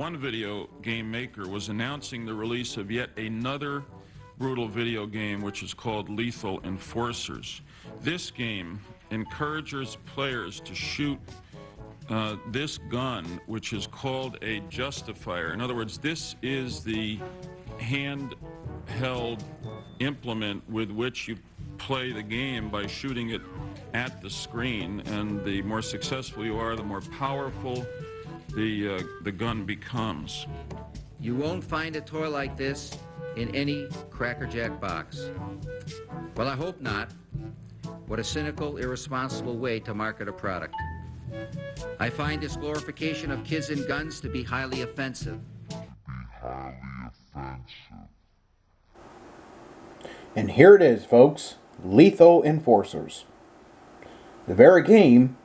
one video game maker was announcing the release of yet another brutal video game, which is called Lethal Enforcers. This game encourages players to shoot this gun, which is called a justifier. In other words, this is the handheld implement with which you play the game by shooting it at the screen, and the more successful you are, the more powerful the gun becomes. You won't find a toy like this in any Cracker Jack box. Well, I hope not. What a cynical, irresponsible way to market a product. I find this glorification of kids and guns to be highly offensive. And here it is, folks. Lethal Enforcers. The very game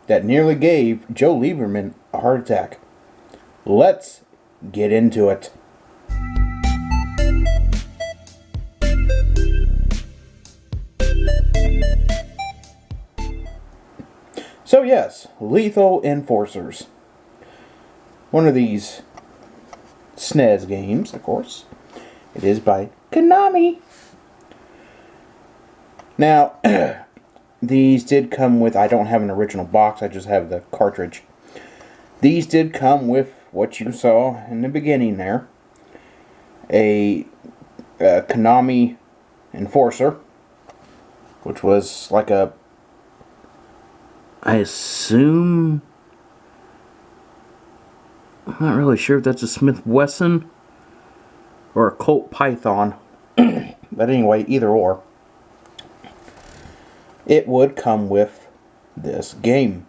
that nearly gave Joe Lieberman a heart attack. Let's get into it. So yes, Lethal Enforcers. One of these SNES games, of course. It is by Konami. Now, these did come with, I don't have an original box, I just have the cartridge. These did come with what you saw in the beginning there. A Konami Enforcer, which was like a, I assume, I'm not really sure if that's a Smith Wesson or a Colt Python. But anyway, either or. It would come with this game.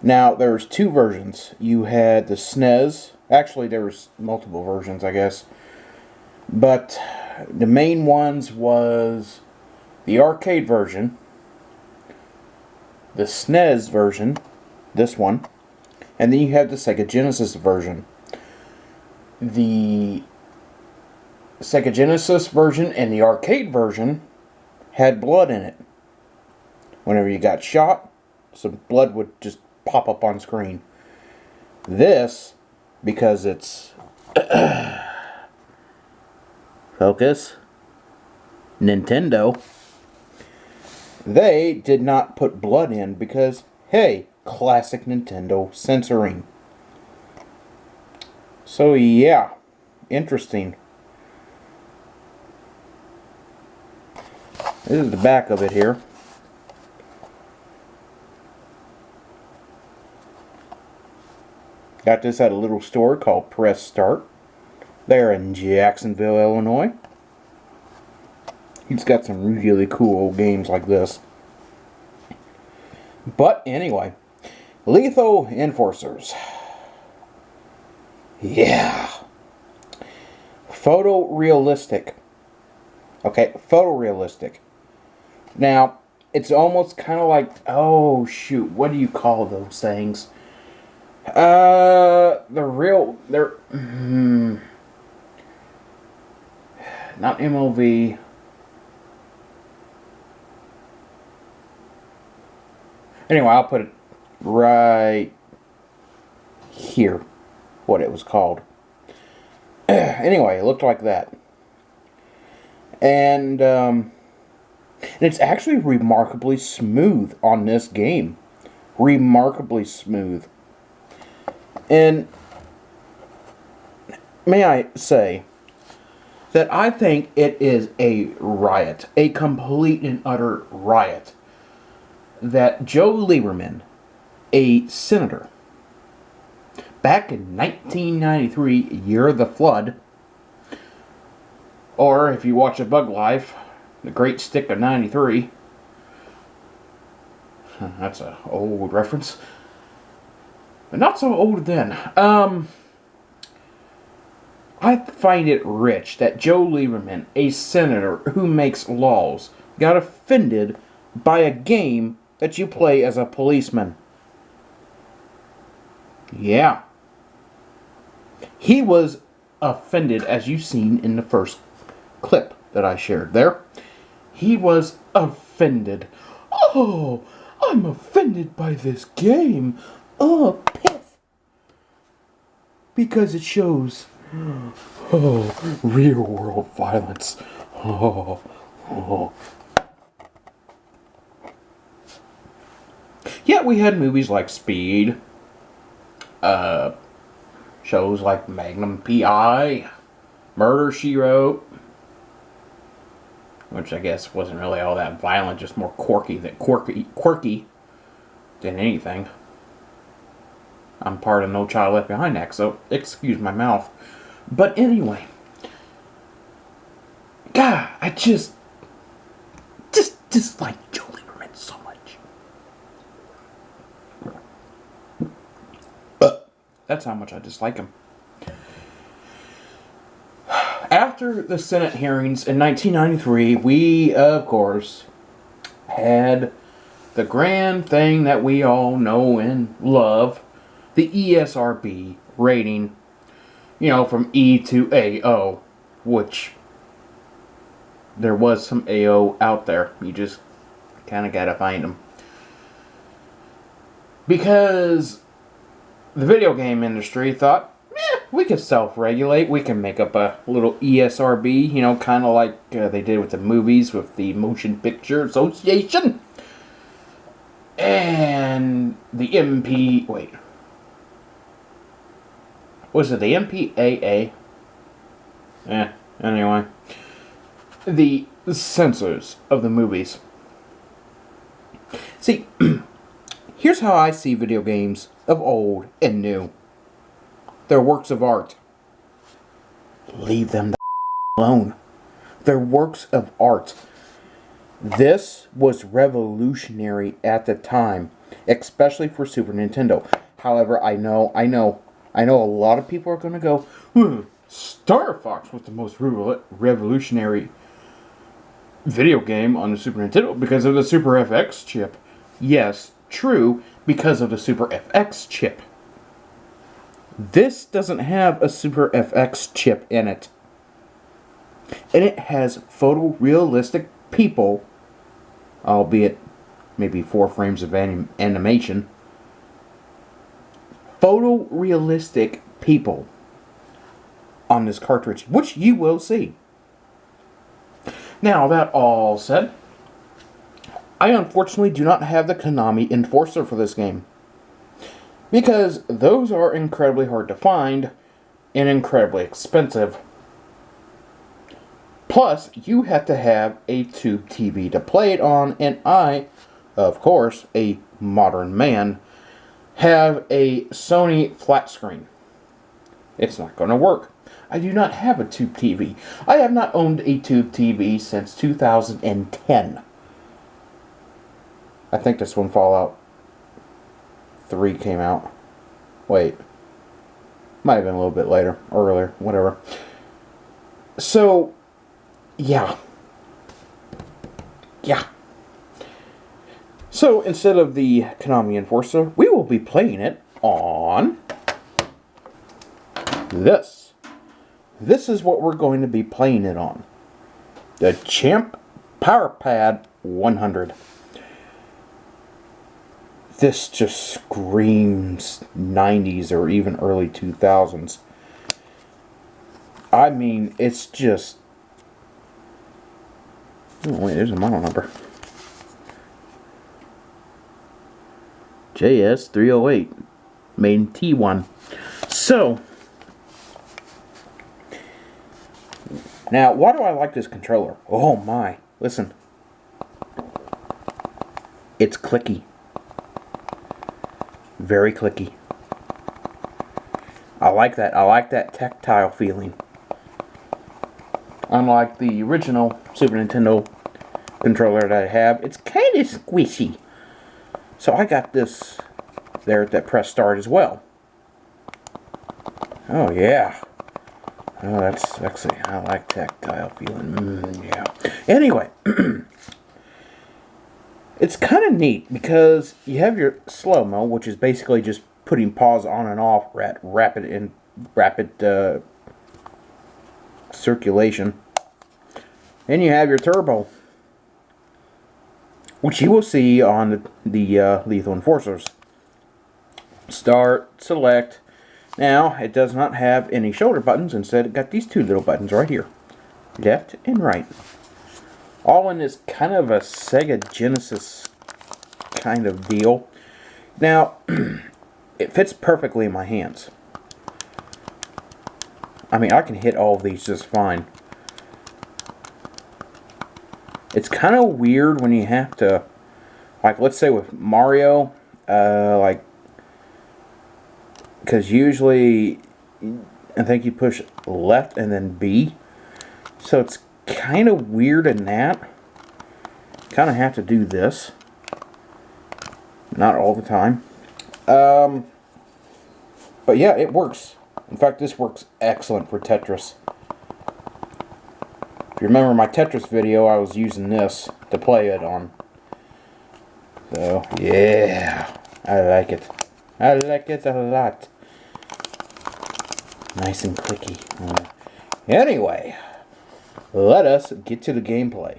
Now, there's two versions. You had the SNES. Actually, there was multiple versions, I guess. But the main ones was the arcade version, the SNES version, this one, and then you have the Sega Genesis version. The Sega Genesis version and the arcade version had blood in it. Whenever you got shot, some blood would just pop up on screen. This, because it's focus, Nintendo, they did not put blood in because, hey, classic Nintendo censoring. So yeah, interesting. This is the back of it here. Got this at a little store called Press Start. There in Jacksonville, Illinois. He's got some really cool old games like this. But anyway, Lethal Enforcers. Yeah. Photorealistic. Okay, photorealistic. Now, it's almost kind of like, oh shoot, what do you call those things? They're not MOV. Anyway, I'll put it right here, what it was called. Anyway, it looked like that. And it's actually remarkably smooth on this game. Remarkably smooth. And may I say that I think it is a riot, a complete and utter riot, that Joe Lieberman, a senator, back in 1993, year of the flood, or if you watch A Bug Life, The Great Stick of 93, that's an old reference. But not so old then. I find it rich that Joe Lieberman, a senator who makes laws, got offended by a game that you play as a policeman. Yeah. He was offended, as you've seen in the first clip that I shared there. He was offended. Oh, I'm offended by this game. Oh, piff. because it shows, oh, real world violence. Oh, oh. Yet we had movies like Speed, shows like Magnum P.I., Murder, She Wrote, which I guess wasn't really all that violent, just more quirky than anything. I'm part of No Child Left Behind Act, so excuse my mouth. But anyway, God, I just dislike Joe Lieberman so much. But that's how much I dislike him. After the Senate hearings in 1993, we, of course, had the grand thing that we all know and love, the ESRB rating, you know, from E to AO, which there was some AO out there. You just kind of got to find them. Because the video game industry thought, we could self-regulate. We can make up a little ESRB, you know, kind of like they did with the movies with the Motion Picture Association. And the MP... Wait. Was it the MPAA? Anyway. The censors of the movies. See, here's how I see video games of old and new. They're works of art. Leave them the alone. They're works of art. This was revolutionary at the time, especially for Super Nintendo. However, I know a lot of people are going to go, Star Fox was the most revolutionary video game on the Super Nintendo because of the Super FX chip. Yes, true, because of the Super FX chip. This doesn't have a Super FX chip in it. And it has photorealistic people, albeit maybe 4 frames of animation. Photorealistic people on this cartridge, which you will see. Now, that all said, I unfortunately do not have the Konami Enforcer for this game. Because those are incredibly hard to find and incredibly expensive. Plus, you have to have a tube TV to play it on, and I, of course, a modern man, have a Sony flat screen. It's not going to work. I do not have a tube TV. I have not owned a tube TV since 2010. I think that's when Fallout 3 came out. Wait. Might have been a little bit later. Earlier. Whatever. So, yeah. Yeah. So, instead of the Konami Enforcer, we will be playing it on this. This is what we're going to be playing it on. The Champ PowerPad 100. This just screams 90s or even early 2000s. I mean, it's just... Oh, wait, there's a model number. JS308. Made in T1. So... Now, why do I like this controller? Oh my. Listen. It's clicky. Very clicky. I like that. I like that tactile feeling. Unlike the original Super Nintendo controller that I have, it's kind of squishy. So I got this there at that press start as well. Oh yeah. Oh, that's sexy. I like tactile feeling. Yeah. Anyway. It's kind of neat because you have your slow-mo, which is basically just putting pause on and off rapid circulation. And you have your turbo, which you will see on the Lethal Enforcers. Start, select, Now, it does not have any shoulder buttons. Instead, it got these two little buttons right here. Left and right. All in this kind of a Sega Genesis kind of deal. Now, it fits perfectly in my hands. I mean, I can hit all of these just fine. It's kind of weird when you have to, like, let's say with Mario, like, because usually I think you push left and then B, so it's kind of weird in that. Kind of have to do this, not all the time. But yeah, it works. In fact, this works excellent for Tetris. If you remember my Tetris video, I was using this to play it on. So yeah, I like it. I like it a lot. Nice and clicky. Anyway, let us get to the gameplay.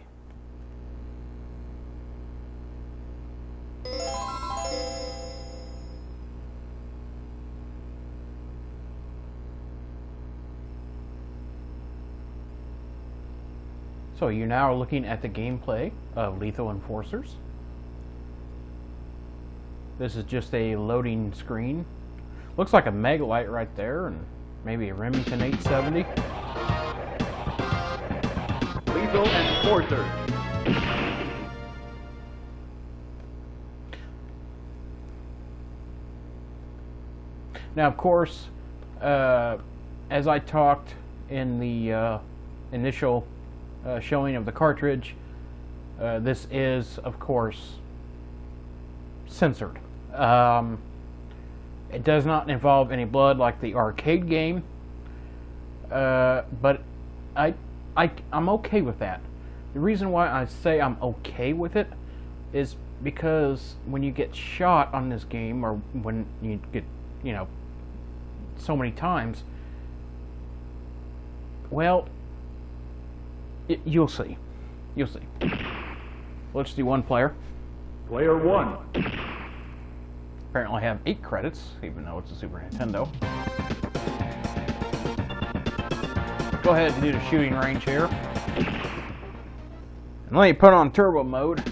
So you now are looking at the gameplay of Lethal Enforcers. This is just a loading screen. Looks like a Megalite right there, and maybe a Remington 870. Lethal Enforcers. Now, of course, as I talked in the initial showing of the cartridge, this is, of course, censored. It does not involve any blood like the arcade game, but I'm okay with that. The reason why I say I'm okay with it is because when you get shot on this game, or when you get, you know, so many times, well, you'll see. You'll see. Let's do one player. Player 1. Apparently I have 8 credits, even though it's a Super Nintendo. Go ahead and do the shooting range here. And let me put on turbo mode.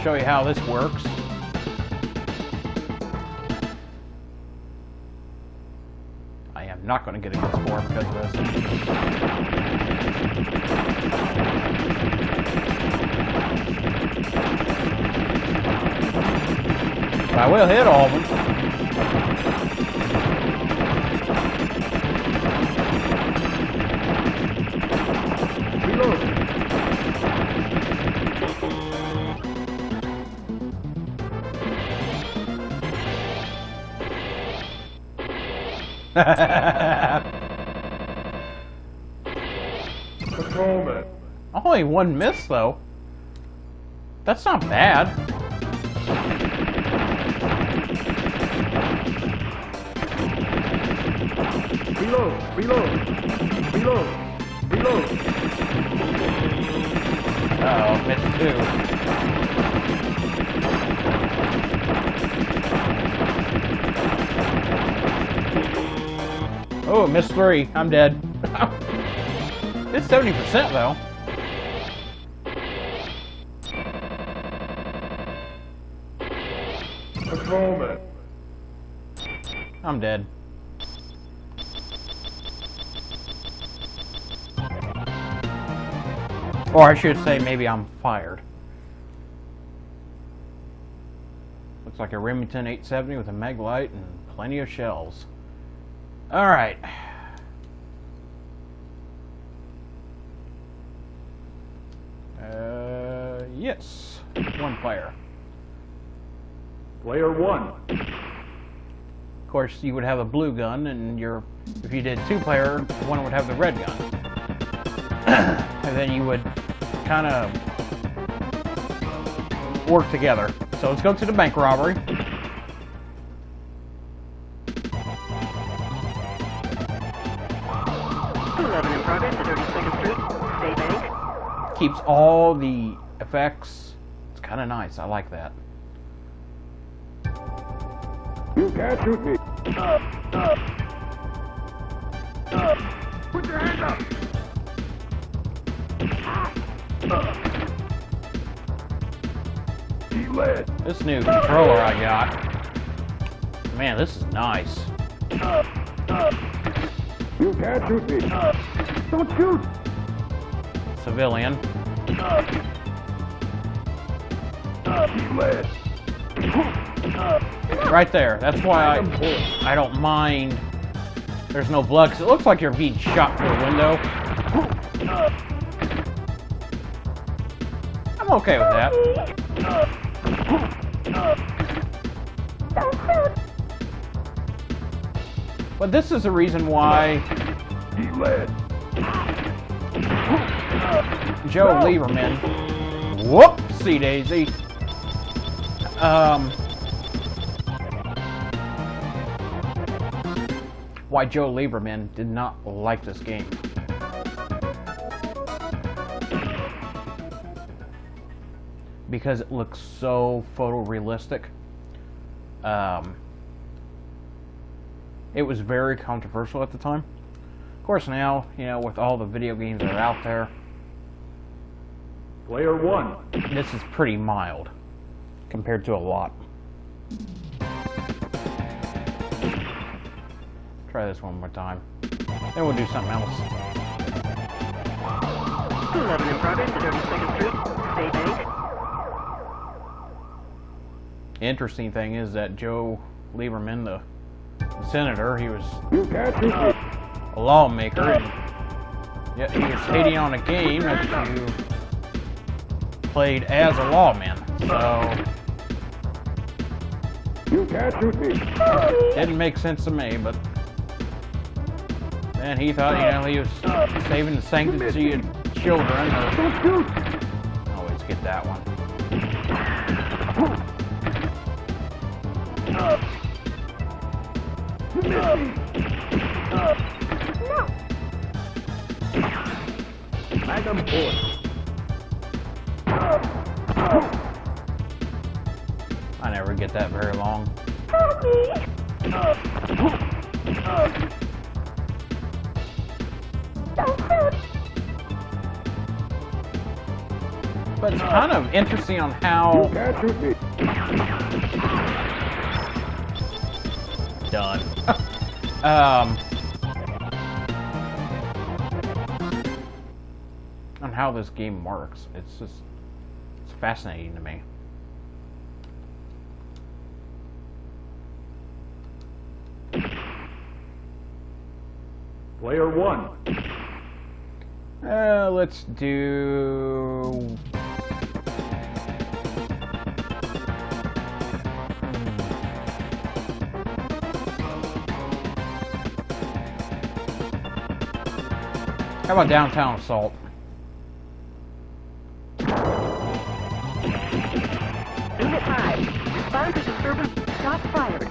Show you how this works. I am not going to get a good score because of this. But I will hit all of them. Reload. Patrolman. Only one miss, though. That's not bad. Reload. Reload. Reload. Reload. Uh-oh, missed 2. Oh, missed 3. I'm dead. It's 70% though. Patrolman. I'm dead. Or I should say maybe I'm fired. Looks like a Remington 870 with a Megalite and plenty of shells. Alright. Yes. One player. Player 1. Of course, you would have a blue gun, and if you did 2-player, one would have the red gun. And then you would kind of work together. So let's go to the bank robbery. In progress to 32nd Street, State Bank. Keeps all the effects. It's kind of nice. I like that. You can't shoot me. Put your hands up. He led. This new controller I got. Man, this is nice. You can't shoot me. Don't shoot. Civilian. He led. Right there. That's why I don't mind. There's no blood, 'cause it looks like you're being shot through a window. I'm okay with that. But this is the reason why He led. Joe Lieberman, whoopsie daisy, why Joe Lieberman did not like this game. Because it looks so photorealistic. It was very controversial at the time. Of course now, you know, with all the video games that are out there, Player 1. this is pretty mild compared to a lot. Try this one more time. Then we'll do something else. 11 in progress, the 32nd Troop. Stay base. The interesting thing is that Joe Lieberman, the senator, he was You can't shoot me. a lawmaker, and yet he was hating on a game that you played as a lawman. So, You can't shoot me. didn't make sense to me, but then he thought, you know, he was saving the sanctity of children. Don't shoot. Always get that one. You missed me. Magnum point. I never get that very long. But it's kind of interesting on You how can't shoot me. done. On how this game works. It's fascinating to me. Player 1. Let's do... How about Downtown Assault? Unit 5. Respond to disturbance. Shots fired.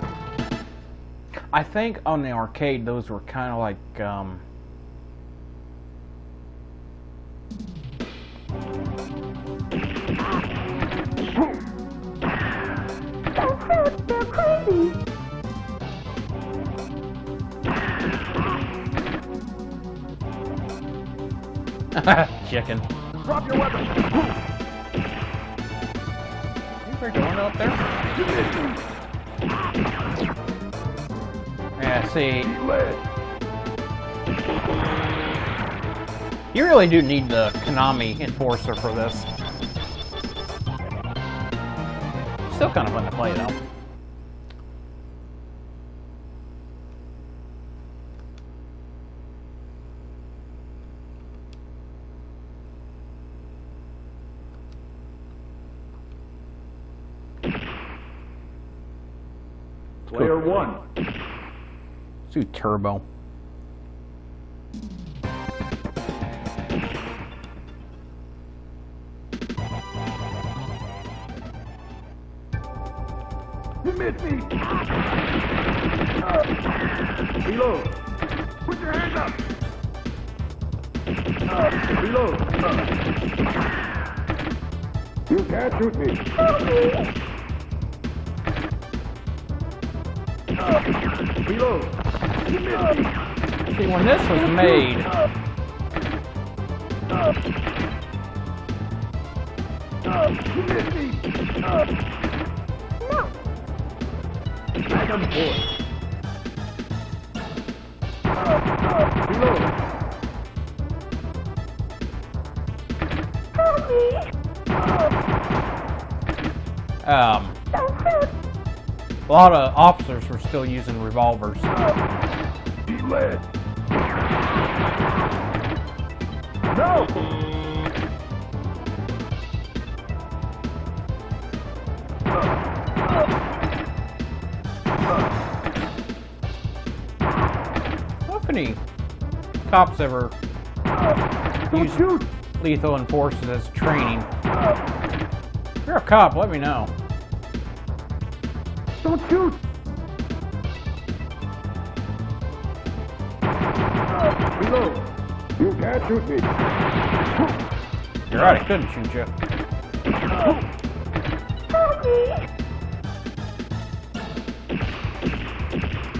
I think on the arcade those were kind of like, They're crazy. chicken. Drop your weapon. You think going up there? You missed me. Yeah, see, He led. you really do need the Konami enforcer for this. Still kind of fun to play though. Player 1. Let's do Turbo. You missed me. Reload. Put your hands up. Reload. You can't shoot me. Reload. You missed me. See, when this was made, You missed me. Back on board. Reload. a lot of officers were still using revolvers. He led. No! If any cops ever use shoot! lethal enforcers as training, if you're a cop, let me know. Don't shoot! Reload! You can't shoot me! You're right, I couldn't shoot you.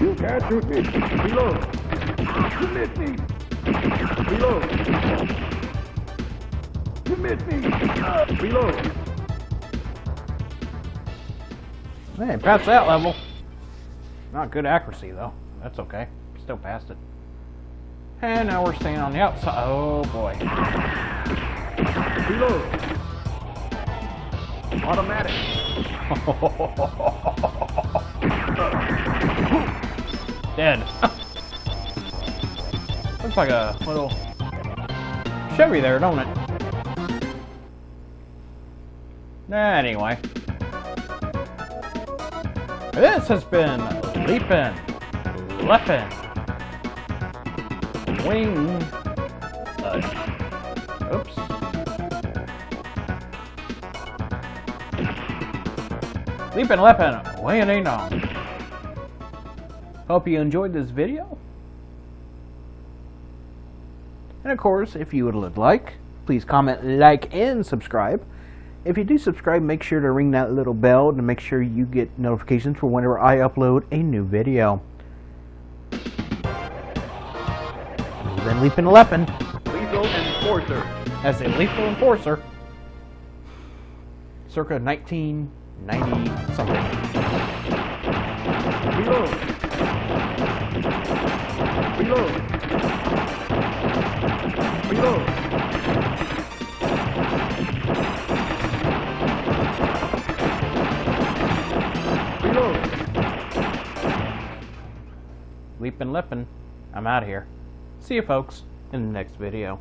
You can't shoot me! Reload! You missed me! Reload! You missed me! Reload! Hey, passed that level. Not good accuracy, though. That's okay. Still passed it. And now we're staying on the outside. Oh, boy. Reload! Automatic! Dead. Looks like a little Chevy there, don't it? Anyway. This has been Leapin' Leppin' Wing. Oops. Leapin' Leppin' Wing Ding Dong. Hope you enjoyed this video. And of course, if you would like, please comment, like, and subscribe. If you do subscribe, make sure to ring that little bell to make sure you get notifications for whenever I upload a new video. This has been Leapin' Leppin' Lethal Enforcer! as a lethal enforcer, circa 1990 something. Reload! Reload! Reload! Reload! Leapin' Leppin', I'm out of here. See you folks in the next video.